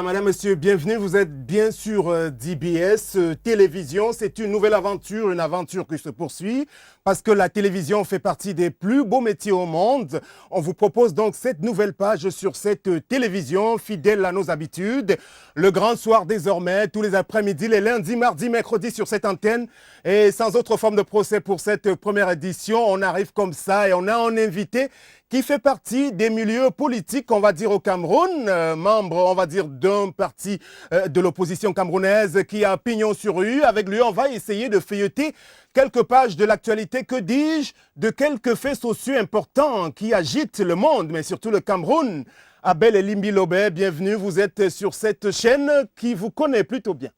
madame, monsieur, bienvenue. Vous êtes bien sur DBS Télévision. C'est une nouvelle aventure, une aventure qui se poursuit parce que la télévision fait partie des plus beaux métiers au monde. On vous propose donc cette nouvelle page sur cette télévision, fidèle à nos habitudes. Le grand soir désormais, tous les après-midi, les lundis, mardis, mercredis sur cette antenne. Et sans autre forme de procès pour cette première édition, on arrive comme ça et on a un invité qui fait partie des milieux politiques, on va dire, au Cameroun, membre, on va dire, d'un parti de l'opposition camerounaise qui a pignon sur rue. Avec lui, on va essayer de feuilleter quelques pages de l'actualité, que dis-je, de quelques faits sociaux importants qui agitent le monde, mais surtout le Cameroun. Abel Elimbi Lobé, bienvenue, vous êtes sur cette chaîne qui vous connaît plutôt bien.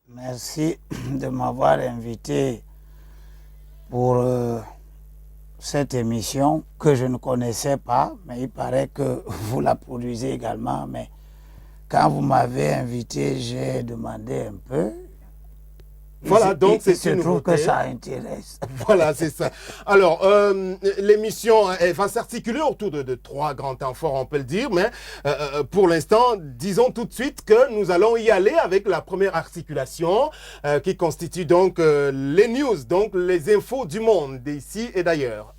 Merci de m'avoir invité pour cette émission que je ne connaissais pas, mais il paraît que vous la produisez également. Mais quand vous m'avez invité, j'ai demandé un peu. Voilà, donc c'est une nouveauté. Je trouve que ça intéresse. Voilà, c'est ça. Alors, l'émission elle va s'articuler autour de trois grands temps forts, on peut le dire, mais pour l'instant, disons tout de suite que nous allons y aller avec la première articulation qui constitue donc les news, donc les infos du monde, d'ici et d'ailleurs.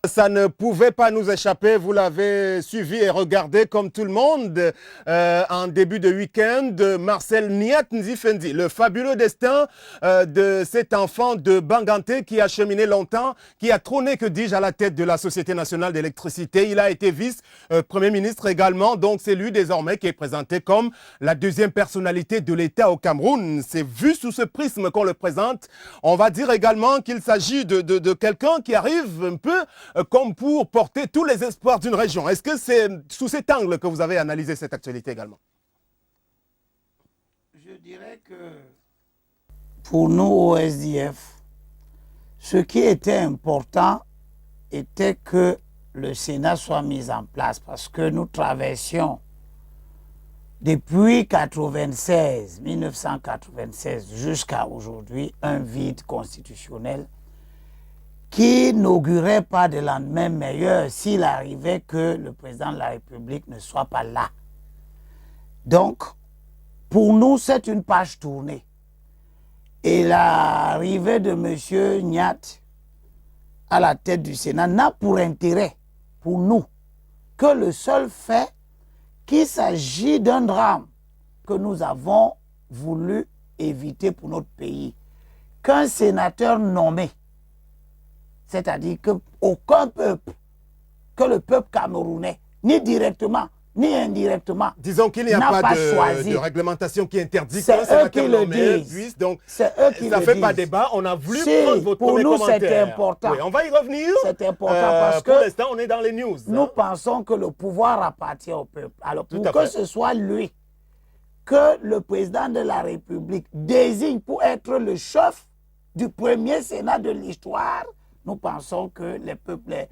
Ça ne pouvait pas nous échapper, vous l'avez suivi et regardé comme tout le monde en début de week-end. Marcel Niat Nzifendi, le fabuleux destin de cet enfant de Banganté qui a cheminé longtemps, qui a trôné, que dis-je, à la tête de la Société nationale d'électricité. Il a été vice-premier ministre également, donc c'est lui désormais qui est présenté comme la deuxième personnalité de l'État au Cameroun. C'est vu sous ce prisme qu'on le présente. On va dire également qu'il s'agit de quelqu'un qui arrive un peu comme pour porter tous les espoirs d'une région. Est-ce que c'est sous cet angle que vous avez analysé cette actualité également? Je dirais que pour nous au SDF, ce qui était important était que le Sénat soit mis en place parce que nous traversions depuis 1996 jusqu'à aujourd'hui un vide constitutionnel qui n'augurait pas de lendemain meilleur s'il arrivait que le président de la République ne soit pas là. Donc, pour nous, c'est une page tournée. Et l'arrivée de M. Niat à la tête du Sénat n'a pour intérêt, pour nous, que le seul fait qu'il s'agit d'un drame que nous avons voulu éviter pour notre pays. Qu'un sénateur nommé, c'est-à-dire qu'aucun peuple, que le peuple camerounais, ni directement, ni indirectement, disons qu'il n'y a pas de réglementation qui interdit qu'un sénateur nommé puisse, donc ça ne fait pas débat. On a voulu prendre votre pour nous, commentaire. c'est important. Oui, on va y revenir. C'est important parce que pour l'instant, on est dans les news. Nous pensons que le pouvoir appartient au peuple. Alors, pour que ce soit lui, que le président de la République désigne pour être le chef du premier Sénat de l'histoire, nous pensons que le peuple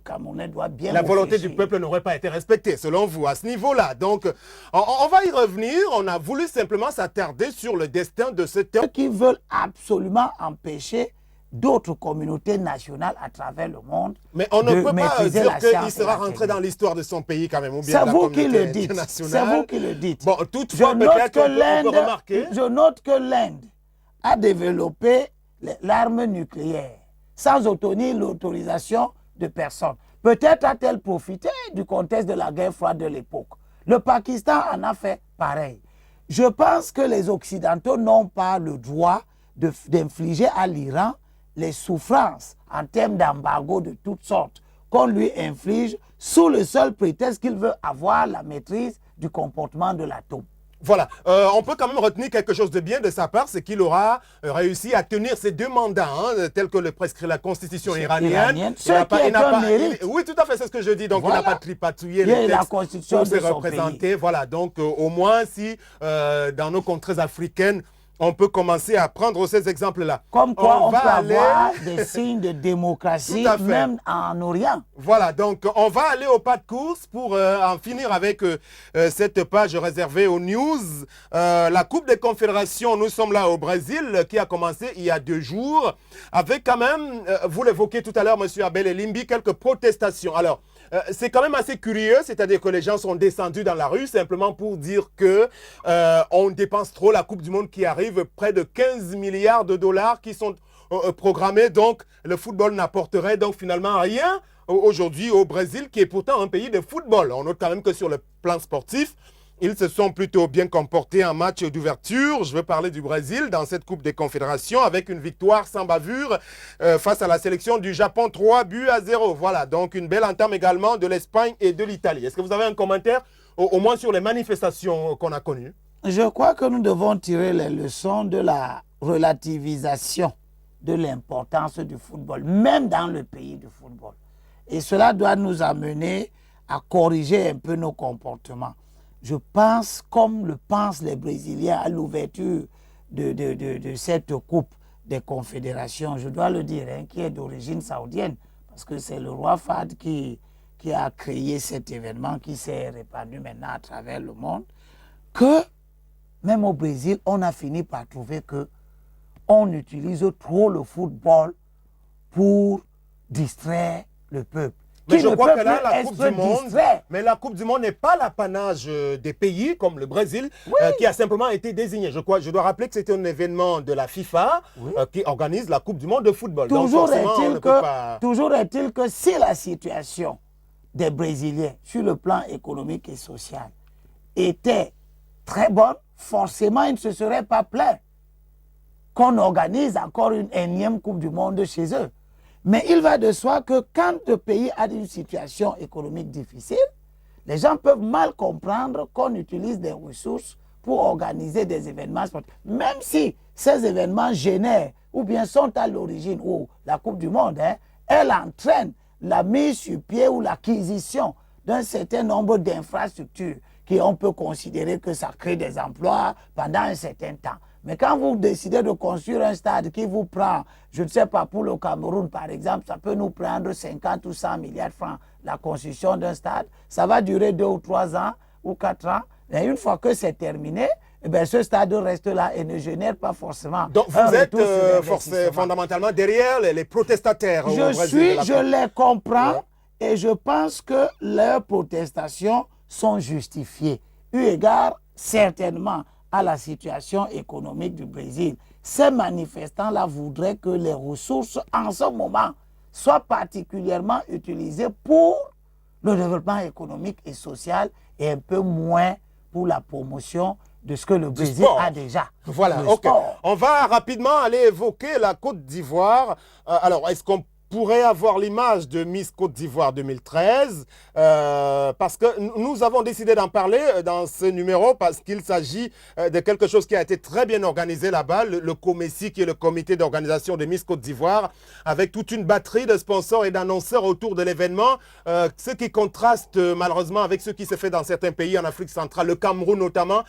camerounais doit bien la volonté du peuple n'aurait pas été respectée, selon vous, à ce niveau-là. Donc, on va y revenir. On a voulu simplement s'attarder sur le destin de cet homme. Ceux qui veulent absolument empêcher d'autres communautés nationales à travers le monde. Mais on ne peut pas dire qu'il sera rentré dans l'histoire de son pays quand même, ou bien c'est vous qui le dites. C'est vous qui le dites. Bon, toutefois, peut-être qu'on peut remarquer. Je note que l'Inde a développé l'arme nucléaire sans obtenir l'autorisation de personne. Peut-être a-t-elle profité du contexte de la guerre froide de l'époque. Le Pakistan en a fait pareil. Je pense que les Occidentaux n'ont pas le droit d'infliger à l'Iran les souffrances en termes d'embargo de toutes sortes qu'on lui inflige sous le seul prétexte qu'il veut avoir la maîtrise du comportement de l'atome. Voilà, on peut quand même retenir quelque chose de bien de sa part, c'est qu'il aura réussi à tenir ses deux mandats, tels que le prescrit la constitution iranienne. Oui, tout à fait, c'est ce que je dis. Donc, voilà. Il n'a pas tripatouillé les textes pour se représenter. Voilà, donc au moins si dans nos contrées africaines, on peut commencer à prendre ces exemples-là. Comme quoi, on peut aller... avoir des signes de démocratie, même en Orient. Voilà, donc on va aller au pas de course pour en finir avec cette page réservée aux news. La Coupe des Confédérations, nous sommes là au Brésil, qui a commencé il y a 2 jours, avec quand même, vous l'évoquez tout à l'heure, M. Abel Elimbi, quelques protestations. Alors, c'est quand même assez curieux, c'est-à-dire que les gens sont descendus dans la rue simplement pour dire que on dépense trop la Coupe du Monde qui arrive, près de 15 milliards de dollars qui sont programmés, donc le football n'apporterait donc finalement rien aujourd'hui au Brésil, qui est pourtant un pays de football. On note quand même que sur le plan sportif, ils se sont plutôt bien comportés en match d'ouverture. Je veux parler du Brésil dans cette Coupe des Confédérations avec une victoire sans bavure face à la sélection du Japon, 3-0. Voilà, donc une belle entame également de l'Espagne et de l'Italie. Est-ce que vous avez un commentaire au moins sur les manifestations qu'on a connues? Je crois que nous devons tirer les leçons de la relativisation de l'importance du football, même dans le pays du football. Et cela doit nous amener à corriger un peu nos comportements. Je pense, comme le pensent les Brésiliens à l'ouverture de cette Coupe des Confédérations, je dois le dire, hein, qui est d'origine saoudienne, parce que c'est le roi Fahd qui a créé cet événement qui s'est répandu maintenant à travers le monde, que même au Brésil, on a fini par trouver que on utilise trop le football pour distraire le peuple. Mais je crois que là, la Coupe du Monde n'est pas l'apanage des pays comme le Brésil, qui a simplement été désigné. Je dois rappeler que c'était un événement de la FIFA qui organise la Coupe du Monde de football. Toujours est-il que si la situation des Brésiliens sur le plan économique et social était très bonne, forcément, ils ne se seraient pas plaints qu'on organise encore une énième Coupe du Monde chez eux. Mais il va de soi que quand le pays a une situation économique difficile, les gens peuvent mal comprendre qu'on utilise des ressources pour organiser des événements sportifs. Même si ces événements génèrent ou bien sont à l'origine, ou la Coupe du Monde, hein, elle entraîne la mise sur pied ou l'acquisition d'un certain nombre d'infrastructures qui on peut considérer que ça crée des emplois pendant un certain temps. Mais quand vous décidez de construire un stade qui vous prend, je ne sais pas, pour le Cameroun par exemple, ça peut nous prendre 50 ou 100 milliards de francs, la construction d'un stade. Ça va durer 2 ou 3 ans ou 4 ans. Et une fois que c'est terminé, eh bien, ce stade reste là et ne génère pas forcément. Donc vous êtes fondamentalement derrière les protestataires. Je les comprends et je pense que leurs protestations sont justifiées, eu égard certainement à la situation économique du Brésil. Ces manifestants-là voudraient que les ressources en ce moment soient particulièrement utilisées pour le développement économique et social et un peu moins pour la promotion de ce que le Brésil a déjà. Voilà, ok. On va rapidement aller évoquer la Côte d'Ivoire. Alors, est-ce qu'on pourrait avoir l'image de Miss Côte d'Ivoire 2013 parce que nous avons décidé d'en parler dans ce numéro parce qu'il s'agit de quelque chose qui a été très bien organisé là-bas, le COMESI qui est le comité d'organisation de Miss Côte d'Ivoire, avec toute une batterie de sponsors et d'annonceurs autour de l'événement, ce qui contraste malheureusement avec ce qui se fait dans certains pays en Afrique centrale, le Cameroun notamment,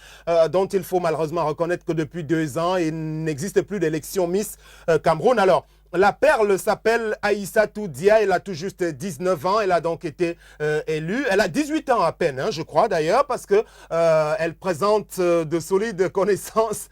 dont il faut malheureusement reconnaître que depuis 2 ans, il n'existe plus d'élection Miss Cameroun. Alors, la perle s'appelle Aïssatou Dia, elle a tout juste 19 ans, elle a donc été élue. Elle a 18 ans à peine, hein, je crois d'ailleurs, parce que elle présente de solides connaissances,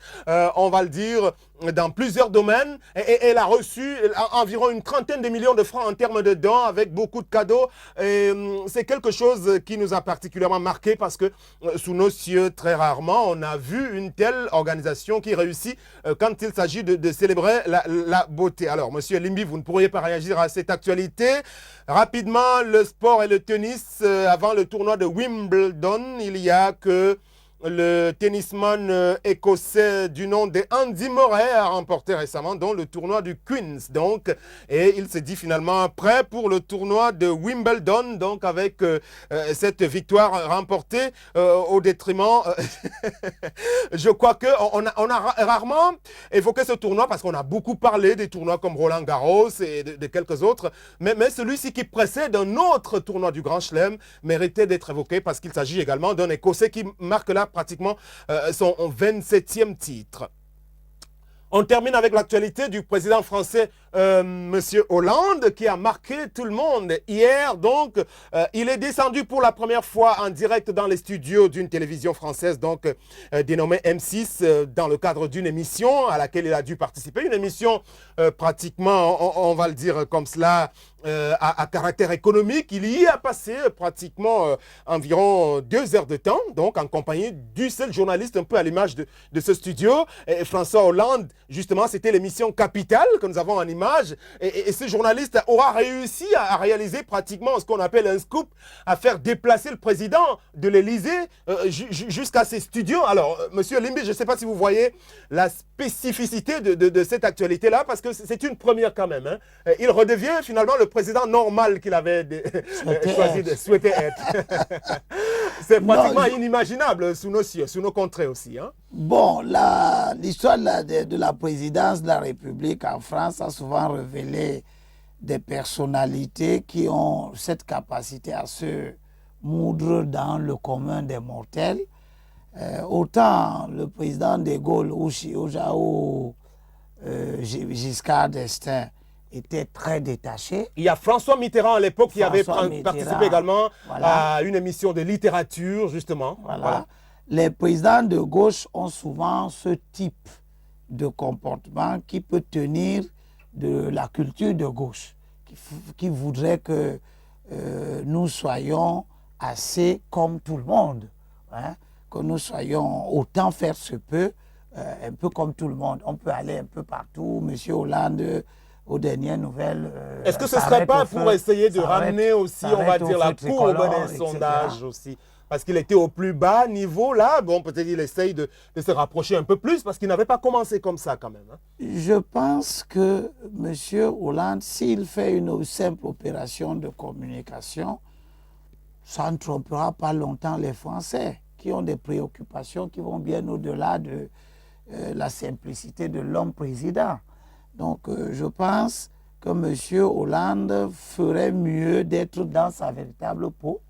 on va le dire, dans plusieurs domaines. Et elle a reçu environ une 30aine de millions de francs en termes de dons, avec beaucoup de cadeaux. C'est quelque chose qui nous a particulièrement marqué parce que sous nos cieux, très rarement, on a vu une telle organisation qui réussit quand il s'agit de célébrer la beauté. Alors, Monsieur Limbi, vous ne pourriez pas réagir à cette actualité. Rapidement, le sport et le tennis. Avant le tournoi de Wimbledon, il y a que le tennisman écossais du nom de Andy Murray a remporté récemment donc, le tournoi du Queen's. Donc, et il s'est dit finalement prêt pour le tournoi de Wimbledon, donc avec cette victoire remportée au détriment. Je crois qu'on a rarement évoqué ce tournoi parce qu'on a beaucoup parlé des tournois comme Roland Garros et de quelques autres. Mais celui-ci qui précède un autre tournoi du Grand Chelem méritait d'être évoqué parce qu'il s'agit également d'un Écossais qui marque là pratiquement son 27e titre. On termine avec l'actualité du président français, Monsieur Hollande, qui a marqué tout le monde hier. Donc, il est descendu pour la première fois en direct dans les studios d'une télévision française, donc dénommée M6, dans le cadre d'une émission à laquelle il a dû participer. Une émission pratiquement, on va le dire comme cela, à caractère économique. Il y a passé pratiquement environ 2 heures de temps, donc en compagnie du seul journaliste un peu à l'image de ce studio. Et François Hollande, justement, c'était l'émission Capitale que nous avons en image. Et ce journaliste aura réussi à réaliser pratiquement ce qu'on appelle un scoop, à faire déplacer le président de l'Élysée jusqu'à ses studios. Alors, Monsieur Limbi, je ne sais pas si vous voyez la spécificité de cette actualité-là, parce que c'est une première quand même. Hein. Il redevient finalement le président normal qu'il avait souhaité être. C'est pratiquement inimaginable sous nos cieux, sous nos contrées aussi. Hein. Bon, l'histoire de la présidence de la République en France a souvent révélé des personnalités qui ont cette capacité à se moudre dans le commun des mortels. Autant le président de Gaulle ou Giscard d'Estaing était très détaché. Il y a François Mitterrand à l'époque qui avait participé également à une émission de littérature, justement. Voilà. Les présidents de gauche ont souvent ce type de comportement qui peut tenir de la culture de gauche, qui voudrait que nous soyons assez comme tout le monde, hein, que nous soyons autant faire se peut, un peu comme tout le monde. On peut aller un peu partout. Monsieur Hollande, aux dernières nouvelles... Est-ce que ce ne serait pas pour essayer de ramener aussi, on va dire, la courbe des sondages aussi? Parce qu'il était au plus bas niveau, là, bon, peut-être qu'il essaye de se rapprocher un peu plus, parce qu'il n'avait pas commencé comme ça quand même. Hein. Je pense que M. Hollande, s'il fait une simple opération de communication, ça ne trompera pas longtemps les Français, qui ont des préoccupations qui vont bien au-delà de la simplicité de l'homme président. Donc, je pense que M. Hollande ferait mieux d'être dans sa véritable peau.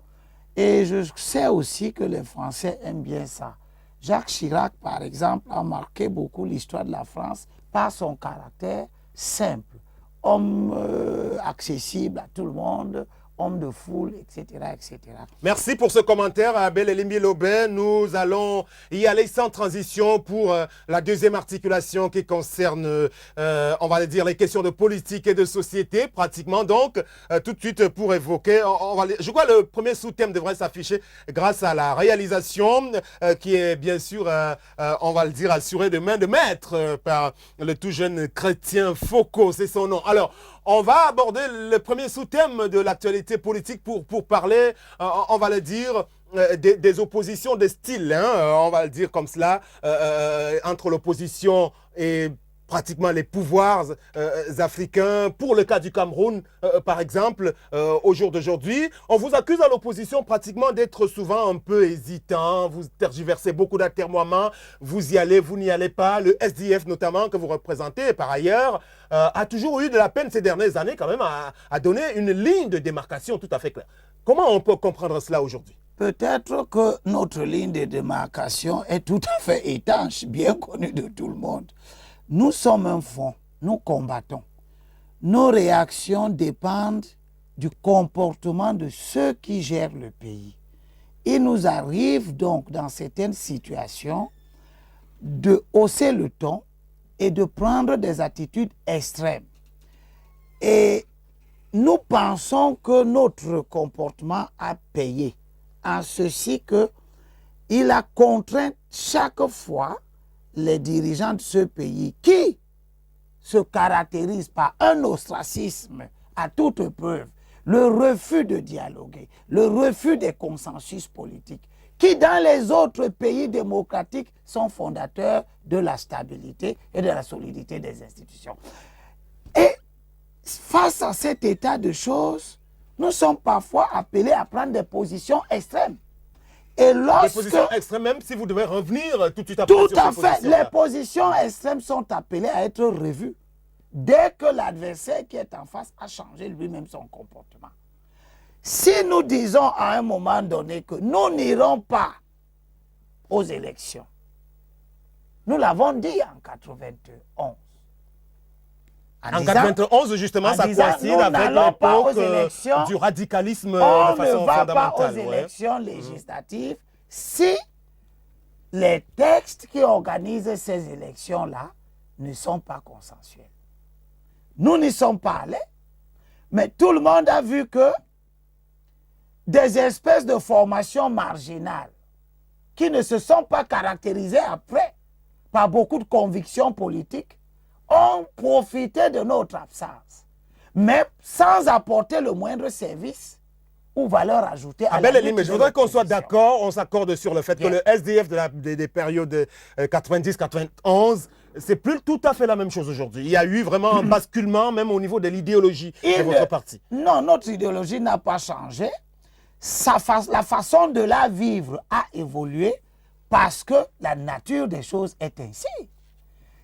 Et je sais aussi que les Français aiment bien ça. Jacques Chirac, par exemple, a marqué beaucoup l'histoire de la France par son caractère simple. Homme accessible à tout le monde, homme de foule, etc., etc. Merci pour ce commentaire, Abel Elimbi Lobé. Nous allons y aller sans transition pour la deuxième articulation qui concerne, on va dire, les questions de politique et de société, pratiquement. Donc, tout de suite, pour évoquer, je crois que le premier sous-thème devrait s'afficher grâce à la réalisation qui est, bien sûr, on va le dire, assurée de main de maître par le tout jeune Chrétien Foucault, c'est son nom. Alors, on va aborder le premier sous-thème de l'actualité politique pour parler, on va le dire, des oppositions de style, hein, on va le dire comme cela, entre l'opposition et pratiquement les pouvoirs africains. Pour le cas du Cameroun, par exemple, au jour d'aujourd'hui, on vous accuse à l'opposition pratiquement d'être souvent un peu hésitant, vous tergiversez beaucoup d'atermoiements, vous y allez, vous n'y allez pas. Le SDF notamment, que vous représentez par ailleurs, a toujours eu de la peine ces dernières années quand même à donner une ligne de démarcation tout à fait claire. Comment on peut comprendre cela aujourd'hui? Peut-être que notre ligne de démarcation est tout à fait étanche, bien connue de tout le monde. Nous sommes un front, nous combattons. Nos réactions dépendent du comportement de ceux qui gèrent le pays. Il nous arrive donc dans certaines situations de hausser le ton et de prendre des attitudes extrêmes. Et nous pensons que notre comportement a payé, en ceci qu'il a contraint chaque fois les dirigeants de ce pays qui se caractérisent par un ostracisme à toute preuve, le refus de dialoguer, le refus des consensus politiques, qui dans les autres pays démocratiques sont fondateurs de la stabilité et de la solidité des institutions. Et face à cet état de choses, nous sommes parfois appelés à prendre des positions extrêmes. Et lorsque... Les positions extrêmes, même si vous devez revenir tout de suite après. Tout à fait. Les positions extrêmes sont appelées à être revues dès que l'adversaire qui est en face a changé lui-même son comportement. Si nous disons à un moment donné que nous n'irons pas aux élections, Nous l'avons dit en 91. En 91, justement, ça coïncide avec l'époque du radicalisme de façon fondamentale. On ne va pas aux élections législatives si les textes qui organisent ces élections-là ne sont pas consensuels. Nous n'y sommes pas allés, mais tout le monde a vu que des espèces de formations marginales qui ne se sont pas caractérisées après par beaucoup de convictions politiques ont profité de notre absence, mais sans apporter le moindre service ou valeur ajoutée à la lutte. Mais je voudrais qu'on soit d'accord, on s'accorde sur le fait que le SDF des périodes 90-91, c'est plus tout à fait la même chose aujourd'hui. Il y a eu vraiment un basculement, même au niveau de l'idéologie de votre parti. Non, notre idéologie n'a pas changé. La façon de la vivre a évolué parce que la nature des choses est ainsi.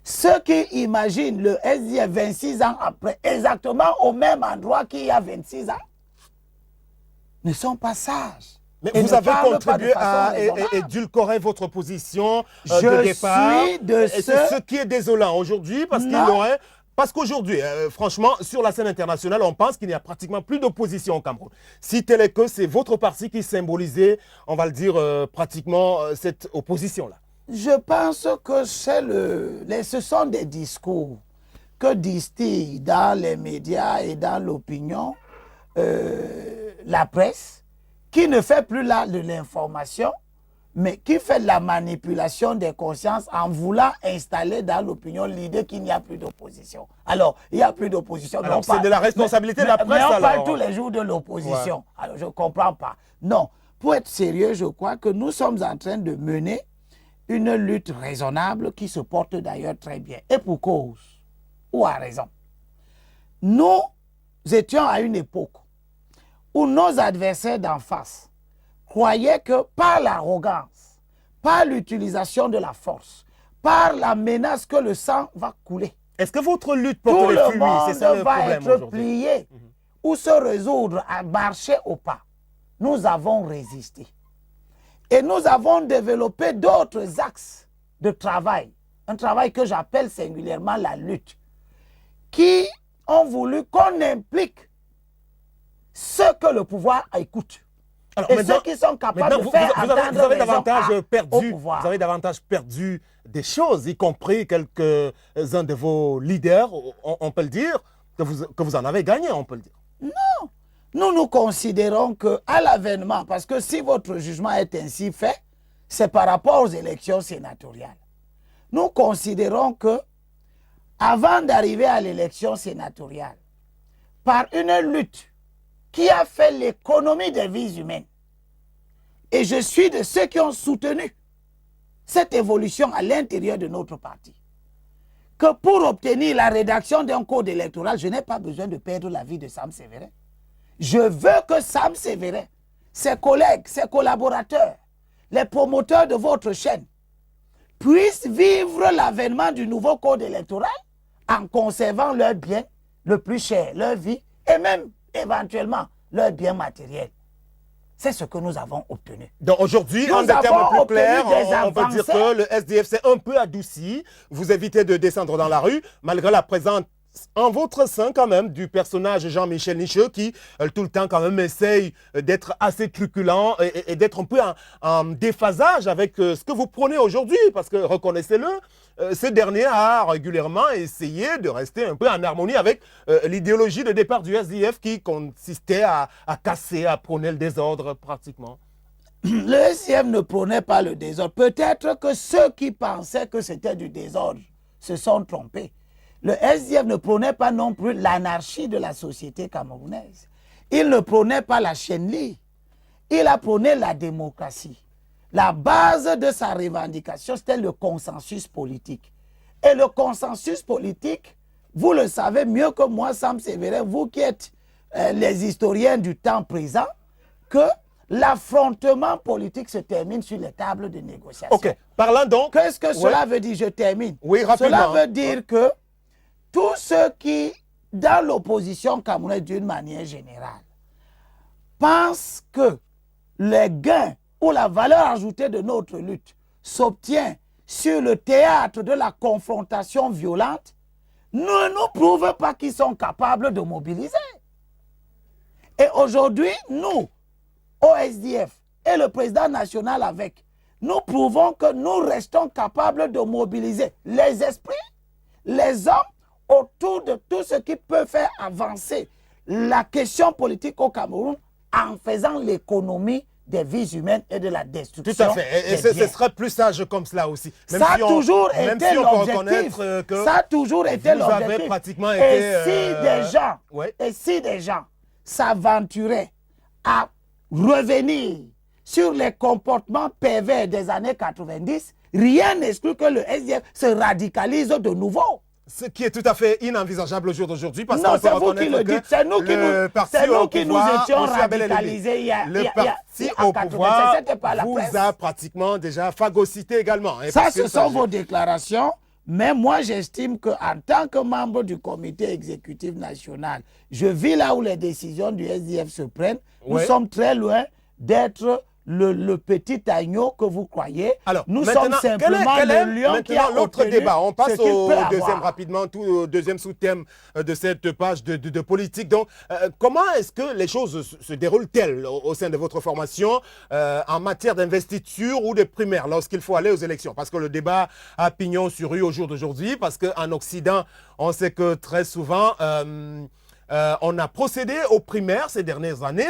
Ceux qui imaginent le SDF 26 ans après, exactement au même endroit qu'il y a 26 ans, ne sont pas sages. Mais vous avez contribué à édulcorer votre position de départ. Je suis de ceux... C'est ce qui est désolant aujourd'hui parce qu'il aurait... Parce qu'aujourd'hui, franchement, sur la scène internationale, on pense qu'il n'y a pratiquement plus d'opposition au Cameroun. Si tel est que c'est votre parti qui symbolisait, on va le dire, pratiquement cette opposition-là. Je pense que ce sont des discours que distille dans les médias et dans l'opinion la presse, qui ne fait plus là de l'information, mais qui fait de la manipulation des consciences en voulant installer dans l'opinion l'idée qu'il n'y a plus d'opposition. Alors, il n'y a plus d'opposition. Alors, c'est de la responsabilité de la presse, mais on alors. parle tous les jours de l'opposition. Ouais. Alors, je ne comprends pas. Non, pour être sérieux, je crois que nous sommes en train de mener une lutte raisonnable qui se porte d'ailleurs très bien. Et pour cause, ou à raison. Nous étions à une époque où nos adversaires d'en face croyaient que par l'arrogance, par l'utilisation de la force, par la menace que le sang va couler, est-ce que votre lutte porte les fruits? C'est ça le problème va être plié ou se résoudre à marcher au pas. Nous avons résisté. Et nous avons développé d'autres axes de travail, un travail que j'appelle singulièrement la lutte, qui ont voulu qu'on implique ceux que le pouvoir écoute. Alors, et ceux qui sont capables de faire entendre vous avez davantage perdu, vous avez davantage perdu des choses, y compris quelques-uns de vos leaders, on peut le dire, que vous en avez gagné, on peut le dire. Non, nous considérons qu'à l'avènement, parce que si votre jugement est ainsi fait, c'est par rapport aux élections sénatoriales. Nous considérons que, avant d'arriver à l'élection sénatoriale, par une lutte qui a fait l'économie des vies humaines, et je suis de ceux qui ont soutenu cette évolution à l'intérieur de notre parti, que pour obtenir la rédaction d'un code électoral, je n'ai pas besoin de perdre la vie de Sam Sévérin. Je veux que Sam Sévérin, ses collègues, ses collaborateurs, les promoteurs de votre chaîne, puissent vivre l'avènement du nouveau code électoral en conservant leurs biens le plus cher, leur vie, et même éventuellement leurs biens matériels. C'est ce que nous avons obtenu. Donc aujourd'hui, en des termes plus clairs, on peut dire que le SDF s'est un peu adouci. Vous évitez de descendre dans la rue, malgré la présence en votre sein quand même du personnage Jean-Michel Nicheux qui tout le temps quand même essaye d'être assez truculent et d'être un peu en déphasage avec ce que vous prenez aujourd'hui. Parce que reconnaissez-le, ce dernier a régulièrement essayé de rester un peu en harmonie avec l'idéologie de départ du SDF qui consistait à casser, à prôner le désordre pratiquement. Le SDF ne prônait pas le désordre. Peut-être que ceux qui pensaient que c'était du désordre se sont trompés. Le SDF ne prônait pas non plus l'anarchie de la société camerounaise. Il ne prônait pas la chênerie. Il a prôné la démocratie. La base de sa revendication, c'était le consensus politique. Et le consensus politique, vous le savez mieux que moi, Sam Sévérin, vous qui êtes les historiens du temps présent, que l'affrontement politique se termine sur les tables de négociation. Ok, parlant donc... Qu'est-ce que cela veut dire? Je termine. Oui, rapidement. Cela veut dire que tous ceux qui, dans l'opposition camerounaise d'une manière générale, pensent que les gains ou la valeur ajoutée de notre lutte s'obtient sur le théâtre de la confrontation violente ne nous prouvent pas qu'ils sont capables de mobiliser. Et aujourd'hui, nous, OSDF et le président national avec, nous prouvons que nous restons capables de mobiliser les esprits, les hommes autour de tout ce qui peut faire avancer la question politique au Cameroun en faisant l'économie des vies humaines et de la destruction. Tout à fait. Et ce serait plus sage comme cela aussi. Même ça a toujours été l'objectif. Ça a toujours été l'objectif. Pratiquement et si des gens s'aventuraient à revenir sur les comportements pervers des années 90, rien n'exclut que le SDF se radicalise de nouveau. Ce qui est tout à fait inenvisageable au jour d'aujourd'hui, parce qu'on peut reconnaître que c'est nous qui nous étions radicalisés il y a le parti au pouvoir vous a pratiquement déjà phagocyté également. Ça, ce sont vos déclarations, mais moi j'estime qu'en tant que membre du comité exécutif national, je vis là où les décisions du SDF se prennent. Nous sommes très loin d'être le petit agneau que vous croyez. Alors, nous sommes simplement le lion qui a l'autre débat. On passe au deuxième rapidement, au deuxième sous-thème de cette page de politique. Donc, comment est-ce que les choses se déroulent-elles au sein de votre formation en matière d'investiture ou de primaire lorsqu'il faut aller aux élections? Parce que le débat a pignon sur rue au jour d'aujourd'hui, parce qu'en Occident, on sait que très souvent... on a procédé aux primaires ces dernières années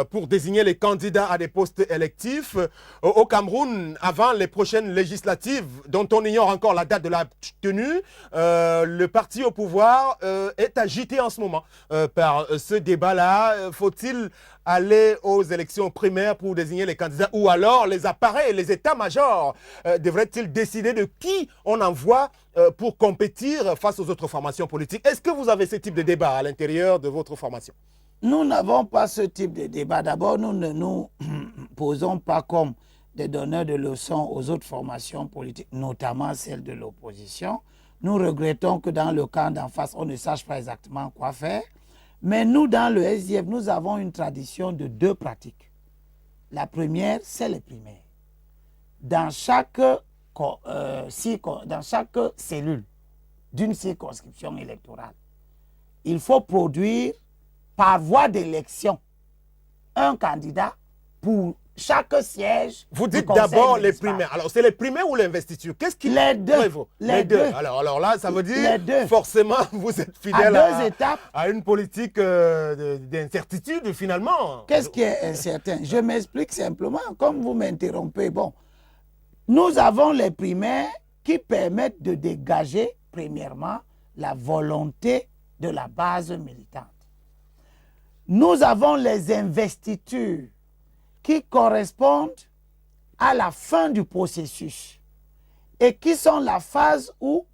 pour désigner les candidats à des postes électifs au Cameroun avant les prochaines législatives dont on ignore encore la date de la tenue. Le parti au pouvoir est agité en ce moment par ce débat-là. Faut-il aller aux élections primaires pour désigner les candidats ou alors les appareils, les états-majors devraient-ils décider de qui on envoie pour compétir face aux autres formations politiques? Est-ce que vous avez ce type de débat à l'intérieur de votre formation? Nous n'avons pas ce type de débat. D'abord, nous ne nous posons pas comme des donneurs de leçons aux autres formations politiques, notamment celles de l'opposition. Nous regrettons que dans le camp d'en face, on ne sache pas exactement quoi faire. Mais nous, dans le SDF, nous avons une tradition de deux pratiques. La première, c'est les primaires. Dans chaque cellule d'une circonscription électorale, il faut produire par voie d'élection un candidat pour chaque siège. Vous dites d'abord les primaires. Alors, c'est les primaires ou l'investiture? Qu'est-ce qui prévaut? Les deux. Alors là, ça veut dire forcément vous êtes fidèle à une politique d'incertitude finalement. Qu'est-ce qui est incertain? Je m'explique simplement, comme vous m'interrompez. Bon, nous avons les primaires qui permettent de dégager, premièrement, la volonté de la base militante. Nous avons les investitures qui correspondent à la fin du processus et qui sont la phase où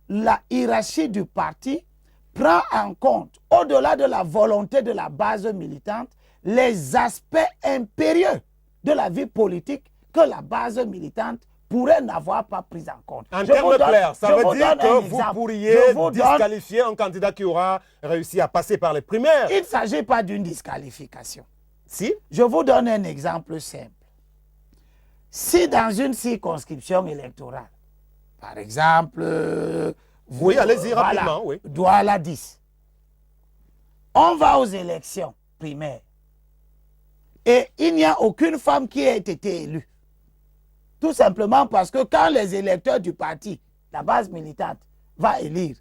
la hiérarchie du parti prend en compte, au-delà de la volonté de la base militante, les aspects impérieux de la vie politique que la base militante pourrait n'avoir pas pris en compte. En termes clairs, ça veut dire que vous pourriez disqualifier un candidat qui aura réussi à passer par les primaires. Il ne s'agit pas d'une disqualification. Si? Je vous donne un exemple simple. Si dans une circonscription électorale, par exemple, oui, allez-y rapidement, oui. Douala 10, on va aux élections primaires et il n'y a aucune femme qui ait été élue. Tout simplement parce que quand les électeurs du parti, la base militante, va élire,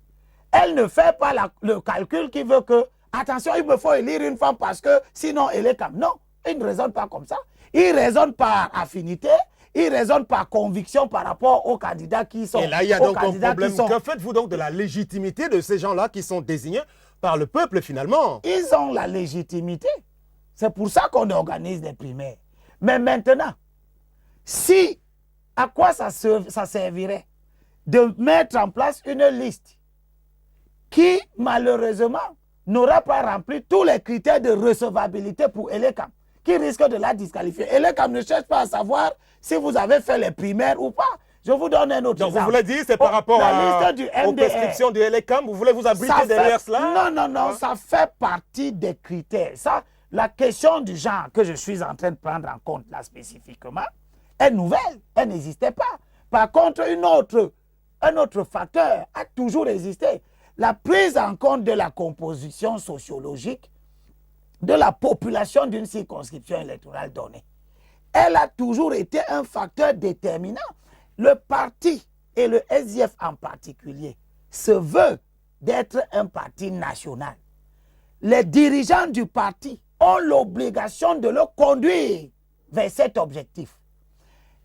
elle ne fait pas le calcul qui veut que, attention, il me faut élire une femme parce que sinon elle est comme... Non, il ne raisonne pas comme ça. Il raisonne par affinité, il raisonne par conviction par rapport aux candidats qui sont... Et là, il y a donc un problème. Que faites-vous donc de la légitimité de ces gens-là qui sont désignés par le peuple finalement? Ils ont la légitimité. C'est pour ça qu'on organise des primaires. Mais maintenant, si... À quoi ça servirait de mettre en place une liste qui, malheureusement, n'aura pas rempli tous les critères de recevabilité pour Elekam, qui risque de la disqualifier. Elekam ne cherche pas à savoir si vous avez fait les primaires ou pas. Je vous donne un autre exemple. Donc vous voulez dire, c'est par rapport aux prescriptions du Elekam, vous voulez vous abriter derrière cela? Non, ça fait partie des critères. Ça, la question du genre que je suis en train de prendre en compte là spécifiquement, est nouvelle, elle n'existait pas. Par contre, un autre facteur a toujours existé. La prise en compte de la composition sociologique de la population d'une circonscription électorale donnée. Elle a toujours été un facteur déterminant. Le parti, et le SDF en particulier, se veut d'être un parti national. Les dirigeants du parti ont l'obligation de le conduire vers cet objectif.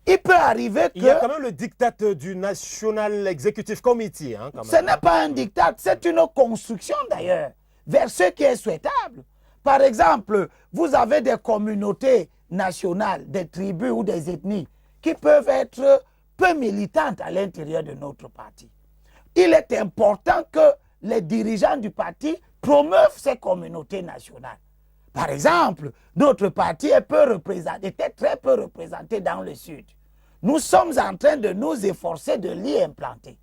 Il peut arriver que... Il y a quand même le diktat du National Executive Committee. Hein, quand même. Ce n'est pas un diktat, c'est une construction d'ailleurs, vers ce qui est souhaitable. Par exemple, vous avez des communautés nationales, des tribus ou des ethnies qui peuvent être peu militantes à l'intérieur de notre parti. Il est important que les dirigeants du parti promeuvent ces communautés nationales. Par exemple, notre parti était très peu représenté dans le Sud. Nous sommes en train de nous efforcer de l'y implanter.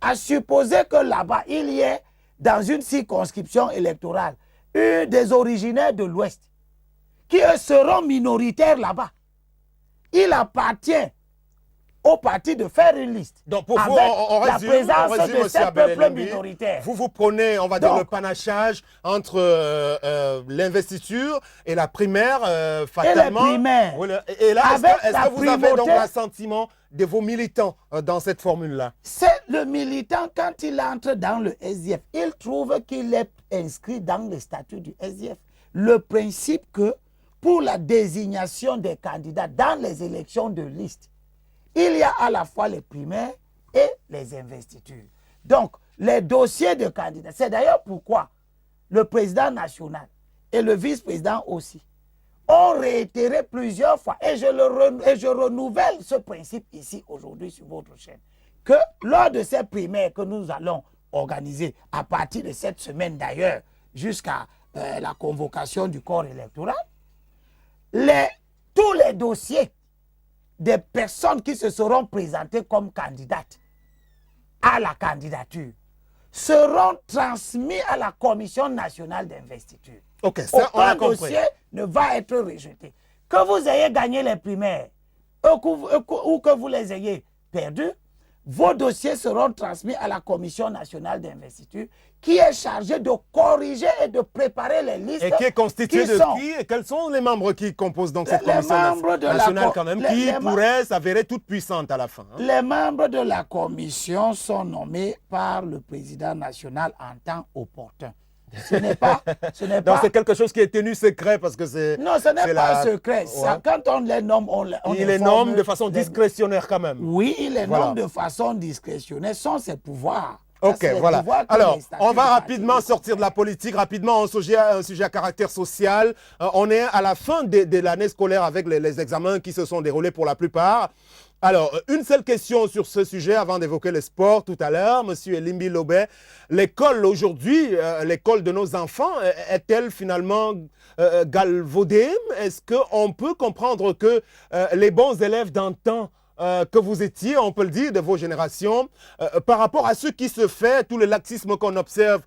À supposer que là-bas, il y ait, dans une circonscription électorale, des originaires de l'Ouest, qui eux seront minoritaires là-bas. Il appartient au parti de faire une liste. Donc pour vous, on résume, de ces peuples minoritaires. Vous prenez, on va dire, le panachage entre l'investiture et la primaire, fatalement. Et les primaires. Et là, est-ce que vous avez donc l'assentiment de vos militants dans cette formule-là? C'est le militant, quand il entre dans le SDF, il trouve qu'il est inscrit dans le statut du SDF. Le principe que pour la désignation des candidats dans les élections de liste, il y a à la fois les primaires et les investitures. Donc, les dossiers de candidats, c'est d'ailleurs pourquoi le président national et le vice-président aussi ont réitéré plusieurs fois, et je renouvelle ce principe ici aujourd'hui sur votre chaîne, que lors de ces primaires que nous allons organiser à partir de cette semaine d'ailleurs, jusqu'à la convocation du corps électoral, tous les dossiers des personnes qui se seront présentées comme candidates à la candidature seront transmis à la Commission nationale d'investiture. Ok, ça, on a compris. Dossier ne va être rejeté. Que vous ayez gagné les primaires ou que vous les ayez perdus, vos dossiers seront transmis à la Commission nationale d'investiture qui est chargée de corriger et de préparer les listes. Et qui est constituée de qui? Et quels sont les membres qui composent donc cette Commission nationale quand même, qui pourrait s'avérer toute puissante à la fin? Hein? Les membres de la Commission sont nommés par le président national en temps opportun. Ce n'est pas... Donc c'est quelque chose qui est tenu secret parce que c'est... Non, ce n'est pas secret. Ça, quand on les nomme, il les nomme de façon discrétionnaire quand même. Oui, il les nomme de façon discrétionnaire, sans ses pouvoirs. Ok, voilà. Alors, on va rapidement sortir de la politique, rapidement un sujet à caractère social. On est à la fin de l'année scolaire avec les examens qui se sont déroulés pour la plupart. Alors, une seule question sur ce sujet avant d'évoquer le sport tout à l'heure. Monsieur Elimbi Lobé, l'école aujourd'hui, l'école de nos enfants, est-elle finalement galvaudée? Est-ce qu'on peut comprendre que les bons élèves d'antan que vous étiez, on peut le dire, de vos générations, par rapport à ce qui se fait, tout le laxisme qu'on observe,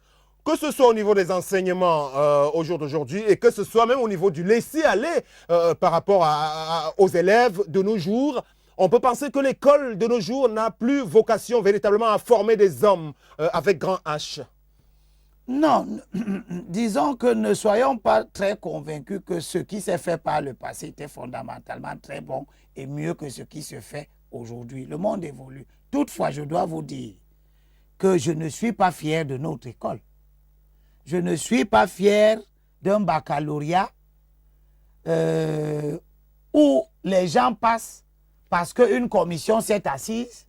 que ce soit au niveau des enseignements au jour d'aujourd'hui et que ce soit même au niveau du laisser-aller par rapport aux élèves de nos jours, on peut penser que l'école de nos jours n'a plus vocation véritablement à former des hommes avec grand H. Non, disons que ne soyons pas très convaincus que ce qui s'est fait par le passé était fondamentalement très bon et mieux que ce qui se fait aujourd'hui. Le monde évolue. Toutefois, je dois vous dire que je ne suis pas fier de notre école. Je ne suis pas fier d'un baccalauréat où les gens passent parce qu'une commission s'est assise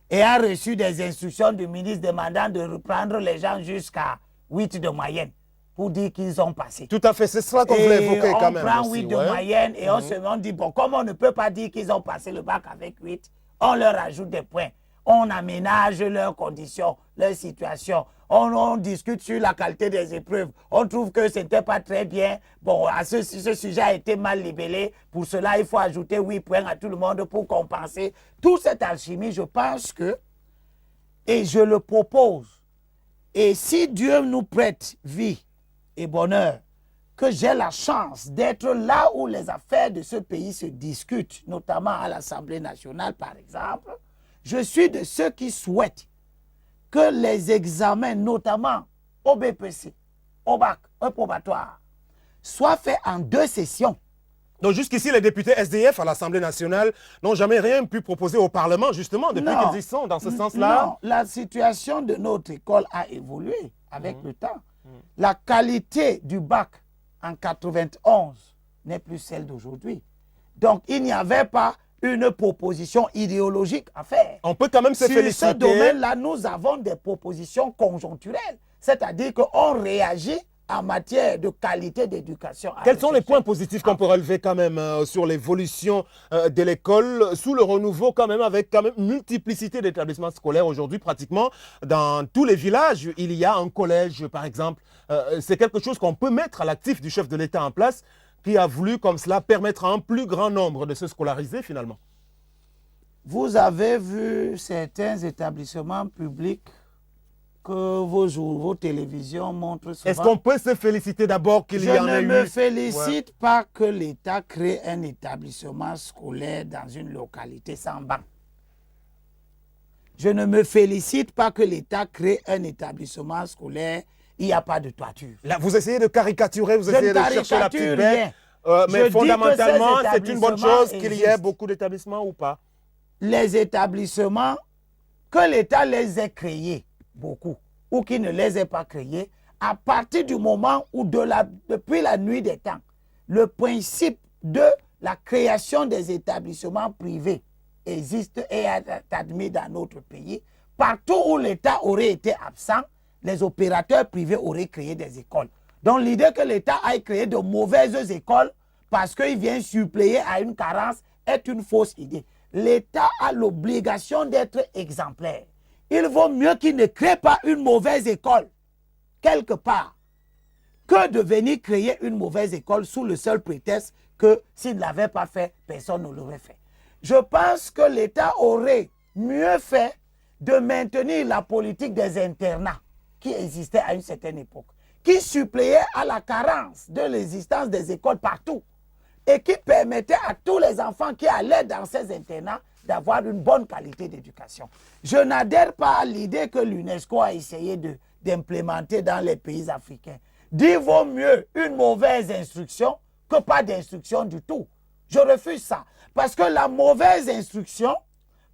et a reçu des instructions du ministre demandant de reprendre les gens jusqu'à 8 de moyenne pour dire qu'ils ont passé. Tout à fait, c'est cela qu'on voulait évoquer quand même. On prend 8 de moyenne et on se dit, bon, comme on ne peut pas dire qu'ils ont passé le bac avec 8, on leur ajoute des points. On aménage leurs conditions, leur situation. On discute sur la qualité des épreuves. On trouve que ce n'était pas très bien. Bon, ce sujet a été mal libellé. Pour cela, il faut ajouter 8 points à tout le monde pour compenser. Toute cette alchimie, je pense que, et je le propose, et si Dieu nous prête vie et bonheur, que j'ai la chance d'être là où les affaires de ce pays se discutent, notamment à l'Assemblée nationale, par exemple, Je suis de ceux qui souhaitent que les examens, notamment au BPC, au bac, au probatoire, soient faits en 2 sessions. Donc jusqu'ici, les députés SDF à l'Assemblée nationale n'ont jamais rien pu proposer au Parlement, justement, depuis qu'ils y sont, dans ce sens-là. Non, la situation de notre école a évolué avec le temps. La qualité du bac en 91 n'est plus celle d'aujourd'hui. Donc, il n'y avait pas une proposition idéologique à faire. On peut quand même se féliciter. Sur ce domaine-là, nous avons des propositions conjoncturelles. C'est-à-dire qu'on réagit en matière de qualité d'éducation. Quels sont les points positifs qu'on peut relever quand même sur l'évolution de l'école, sous le renouveau quand même, avec quand même multiplicité d'établissements scolaires aujourd'hui, pratiquement dans tous les villages, il y a un collège par exemple. C'est quelque chose qu'on peut mettre à l'actif du chef de l'État en place, qui a voulu comme cela permettre à un plus grand nombre de se scolariser finalement. Vous avez vu certains établissements publics que vos télévisions montrent souvent. Est-ce qu'on peut se féliciter d'abord qu'il y en ait eu? Je ne me félicite pas que l'État crée un établissement scolaire dans une localité sans banc. Je ne me félicite pas que l'État crée un établissement scolaire, il n'y a pas de toiture. Là, vous essayez de caricaturer, vous essayez de chercher la petite bête. Mais fondamentalement, c'est une bonne chose qu'il y ait beaucoup d'établissements ou pas? Les établissements, que l'État les ait créés, beaucoup, ou qu'il ne les ait pas créés, à partir du moment où, depuis la nuit des temps, le principe de la création des établissements privés existe et est admis dans notre pays, partout où l'État aurait été absent, les opérateurs privés auraient créé des écoles. Donc l'idée que l'État aille créer de mauvaises écoles parce qu'il vient suppléer à une carence est une fausse idée. L'État a l'obligation d'être exemplaire. Il vaut mieux qu'il ne crée pas une mauvaise école, quelque part, que de venir créer une mauvaise école sous le seul prétexte que s'il ne l'avait pas fait, personne ne l'aurait fait. Je pense que l'État aurait mieux fait de maintenir la politique des internats qui existait à une certaine époque, qui suppléait à la carence de l'existence des écoles partout et qui permettait à tous les enfants qui allaient dans ces internats d'avoir une bonne qualité d'éducation. Je n'adhère pas à l'idée que l'UNESCO a essayé d'implémenter dans les pays africains. Il vaut mieux une mauvaise instruction que pas d'instruction du tout. Je refuse ça. Parce que la mauvaise instruction,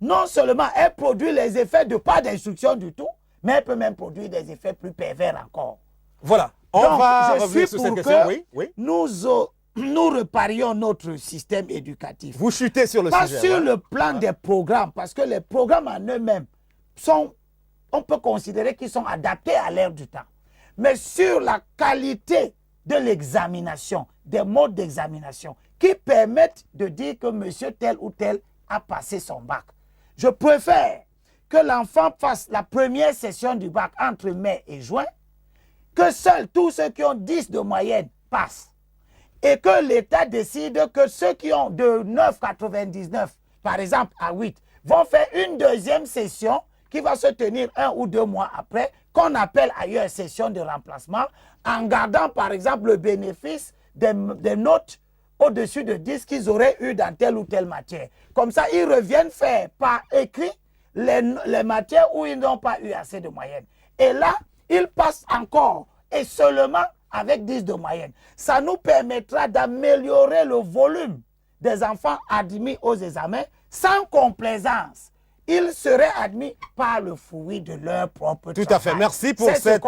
non seulement elle produit les effets de pas d'instruction du tout, mais elle peut même produire des effets plus pervers encore. Voilà. On va revenir sur cette question. Oui. Nous reparions notre système éducatif. Vous chutez sur le pas sujet. Pas sur le plan des programmes, parce que les programmes en eux-mêmes on peut considérer qu'ils sont adaptés à l'ère du temps. Mais sur la qualité de l'examination, des modes d'examination, qui permettent de dire que monsieur tel ou tel a passé son bac. Je préfère que l'enfant fasse la première session du bac entre mai et juin, que seuls tous ceux qui ont 10 de moyenne passent. Et que l'État décide que ceux qui ont de 9,99, par exemple, à 8, vont faire une deuxième session qui va se tenir 1 ou 2 mois après, qu'on appelle ailleurs session de remplacement, en gardant, par exemple, le bénéfice des notes au-dessus de 10 qu'ils auraient eu dans telle ou telle matière. Comme ça, ils reviennent faire par écrit les matières où ils n'ont pas eu assez de moyenne. Et là, ils passent encore, et seulement avec 10 de moyenne. Ça nous permettra d'améliorer le volume des enfants admis aux examens sans complaisance. Ils seraient admis par le fruit de leur propre travail. Tout à fait. Merci pour cette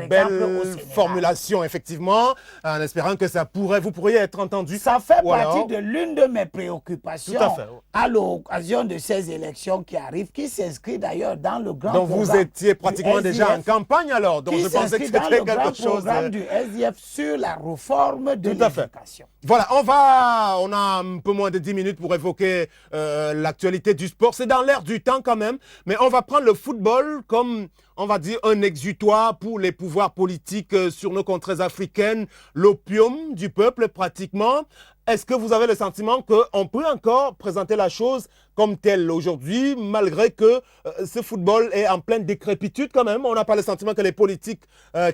belle formulation, effectivement, en espérant que vous pourriez être entendu. Ça fait partie de l'une de mes préoccupations à l'occasion de ces élections qui arrivent, qui s'inscrit d'ailleurs dans le grand programme. Donc vous étiez pratiquement déjà en campagne alors, donc je pensais que c'était quelque chose. Dans le programme du SDF sur la réforme de l'éducation. Voilà, on a un peu moins de 10 minutes pour évoquer l'actualité du sport. C'est dans l'air du temps quand même, mais on va prendre le football comme, on va dire, un exutoire pour les pouvoirs politiques sur nos contrées africaines, l'opium du peuple pratiquement. Est-ce que vous avez le sentiment qu'on peut encore présenter la chose comme telle aujourd'hui, malgré que ce football est en pleine décrépitude quand même? On n'a pas le sentiment que les politiques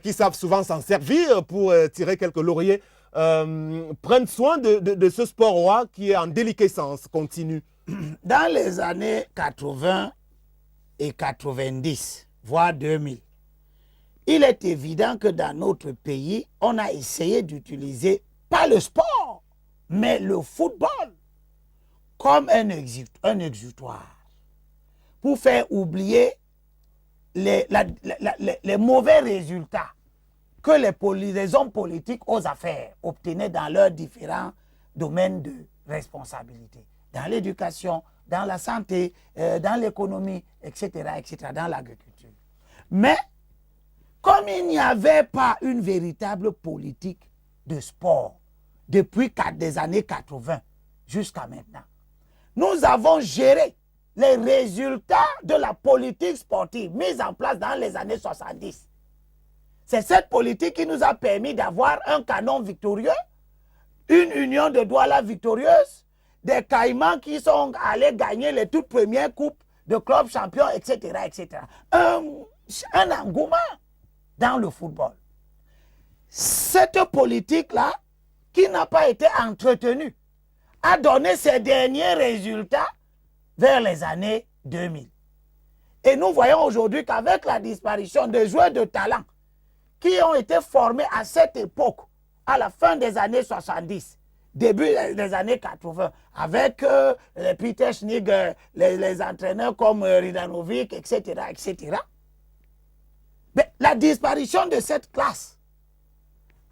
qui savent souvent s'en servir pour tirer quelques lauriers prennent soin de ce sport roi qui est en déliquescence continue. Dans les années 80, et 90, voire 2000, il est évident que dans notre pays, on a essayé d'utiliser, pas le sport, mais le football, comme un exutoire, pour faire oublier les mauvais résultats que les hommes politiques aux affaires obtenaient dans leurs différents domaines de responsabilité, dans l'éducation, dans la santé, dans l'économie, etc., dans l'agriculture. Mais, comme il n'y avait pas une véritable politique de sport depuis des années 80 jusqu'à maintenant, nous avons géré les résultats de la politique sportive mise en place dans les années 70. C'est cette politique qui nous a permis d'avoir un canon victorieux, une union de Douala victorieuse, des Caïmans qui sont allés gagner les toutes premières coupes de clubs champions, etc. Un engouement dans le football. Cette politique-là, qui n'a pas été entretenue, a donné ses derniers résultats vers les années 2000. Et nous voyons aujourd'hui qu'avec la disparition des joueurs de talent qui ont été formés à cette époque, à la fin des années 70, début des années 80, avec Peter Schnig, les entraîneurs comme Ridanovic, etc. Mais la disparition de cette classe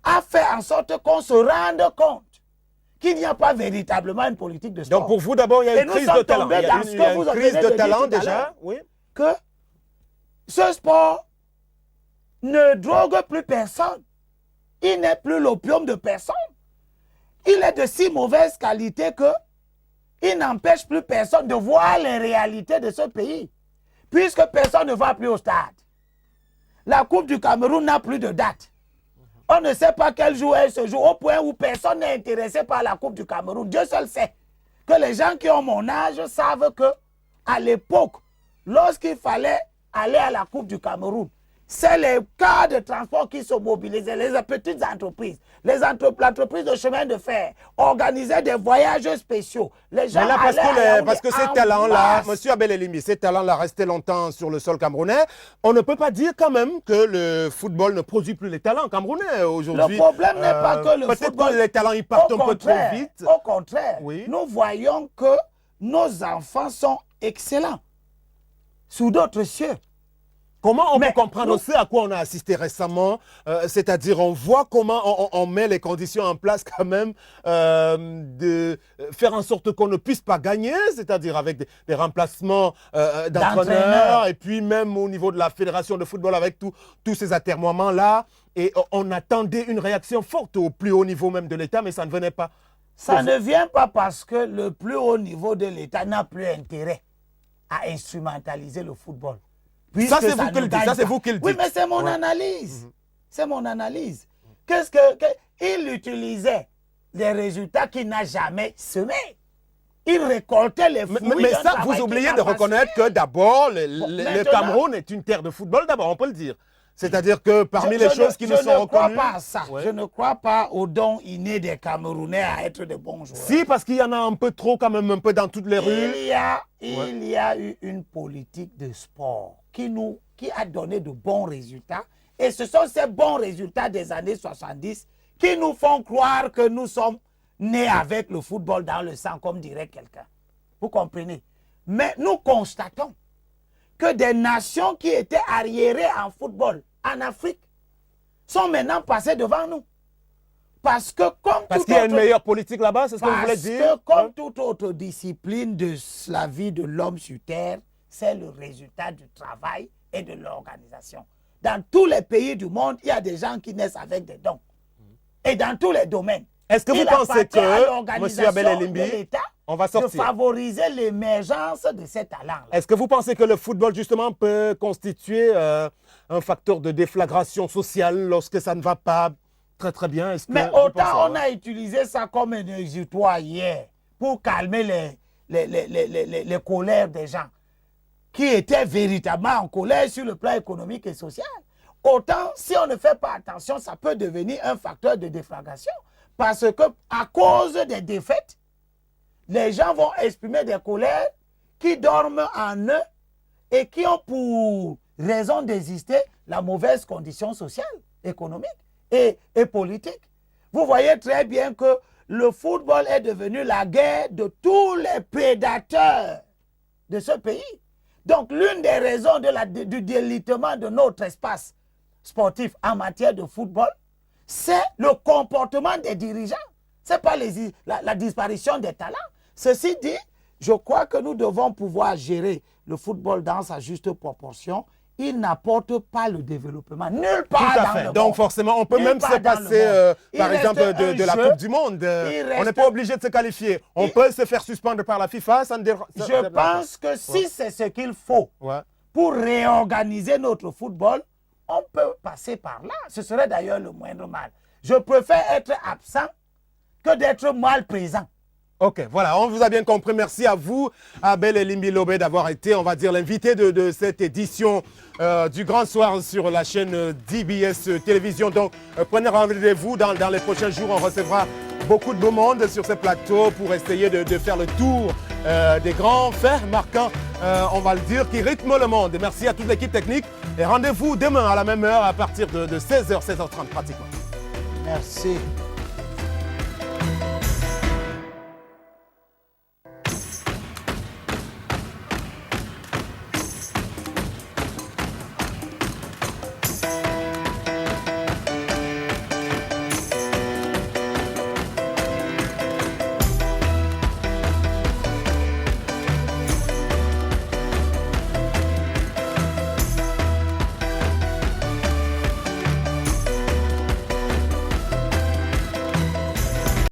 a fait en sorte qu'on se rende compte qu'il n'y a pas véritablement une politique de sport. Donc pour vous, d'abord, il y a une crise de talent. Il y a une crise de talent déjà, oui. Que ce sport ne drogue plus personne. Il n'est plus l'opium de personne. Il est de si mauvaise qualité que il n'empêche plus personne de voir les réalités de ce pays. Puisque personne ne va plus au stade. La Coupe du Cameroun n'a plus de date. On ne sait pas quel jour elle se joue, au point où personne n'est intéressé par la Coupe du Cameroun. Dieu seul sait que les gens qui ont mon âge savent que, à l'époque, lorsqu'il fallait aller à la Coupe du Cameroun, c'est les cas de transport qui se mobilisaient, les petites entreprises, l'entreprise de chemin de fer, organisaient des voyages spéciaux. Les gens parce que ces talents-là, M. Abel Elimbi, ces talents-là restaient longtemps sur le sol camerounais, on ne peut pas dire quand même que le football ne produit plus les talents camerounais aujourd'hui. Le problème n'est pas que le football... Peut-être que les talents, ils partent un peu trop vite. Au contraire, oui. Nous voyons que nos enfants sont excellents sous d'autres cieux. Comment on peut comprendre aussi à quoi on a assisté récemment, c'est-à-dire on voit comment on met les conditions en place quand même de faire en sorte qu'on ne puisse pas gagner, c'est-à-dire avec des remplacements d'entraîneurs et puis même au niveau de la fédération de football avec tous ces atermoiements-là. Et on attendait une réaction forte au plus haut niveau même de l'État, mais ça ne venait pas. Ça ne vient pas parce que le plus haut niveau de l'État n'a plus intérêt à instrumentaliser le football. Ça, c'est vous qui le dites. Ça, c'est vous qui le dites. Oui, mais c'est mon analyse. C'est mon analyse. Il utilisait des résultats qu'il n'a jamais semés. Il récoltait les fruits. Mais ça, vous oubliez de reconnaître que d'abord, le Cameroun est une terre de football, d'abord, on peut le dire. C'est-à-dire que parmi les choses qui nous sont reconnues... Je ne crois pas à ça. Ouais. Je ne crois pas au don inné des Camerounais à être de bons joueurs. Si, parce qu'il y en a un peu trop quand même, un peu dans toutes les rues. Il y a eu une politique de sport qui a donné de bons résultats. Et ce sont ces bons résultats des années 70 qui nous font croire que nous sommes nés avec le football dans le sang, comme dirait quelqu'un. Vous comprenez? Mais nous constatons que des nations qui étaient arriérées en football en Afrique sont maintenant passées devant nous. Parce qu'il y a une meilleure politique là-bas, c'est ce que vous voulez dire? Parce que comme toute autre discipline de la vie de l'homme sur Terre, c'est le résultat du travail et de l'organisation. Dans tous les pays du monde, il y a des gens qui naissent avec des dons. Et dans tous les domaines. Est-ce que vous pensez que, M. Abel Elimbi, on va sortir de favoriser l'émergence de ces talents-là? Est-ce que vous pensez que le football, justement, peut constituer un facteur de déflagration sociale lorsque ça ne va pas très bien? Mais autant on a utilisé ça comme un exutoire hier pour calmer les colères des gens qui étaient véritablement en colère sur le plan économique et social. Autant, si on ne fait pas attention, ça peut devenir un facteur de déflagration. Parce que, à cause des défaites, les gens vont exprimer des colères qui dorment en eux et qui ont pour raison d'exister la mauvaise condition sociale, économique et politique. Vous voyez très bien que le football est devenu la guerre de tous les prédateurs de ce pays. Donc, l'une des raisons du délitement de notre espace sportif en matière de football, c'est le comportement des dirigeants. Ce n'est pas la disparition des talents. Ceci dit, je crois que nous devons pouvoir gérer le football dans sa juste proportion. Il n'apporte pas le développement nulle part Tout à dans fait. le Donc monde. forcément, on peut Nulle même part se dans le passer, monde. par Il exemple, reste de la un Coupe jeu. du Monde. On reste- n'est pas obligé de se qualifier. On peut se faire suspendre par la FIFA. Je pense que si c'est ce qu'il faut Ouais. pour réorganiser notre football, on peut passer par là. Ce serait d'ailleurs le moindre mal. Je préfère être absent que d'être mal présent. Ok, voilà, on vous a bien compris. Merci à vous, Abel Elimbi Lobé, d'avoir été, on va dire, l'invité de cette édition du Grand Soir sur la chaîne DBS Télévision. Donc, prenez rendez-vous dans les prochains jours. On recevra beaucoup de beau monde sur ce plateau pour essayer de faire le tour des grands faits marquants, on va le dire, qui rythment le monde. Merci à toute l'équipe technique et rendez-vous demain à la même heure à partir de 16h, 16h30 pratiquement. Merci.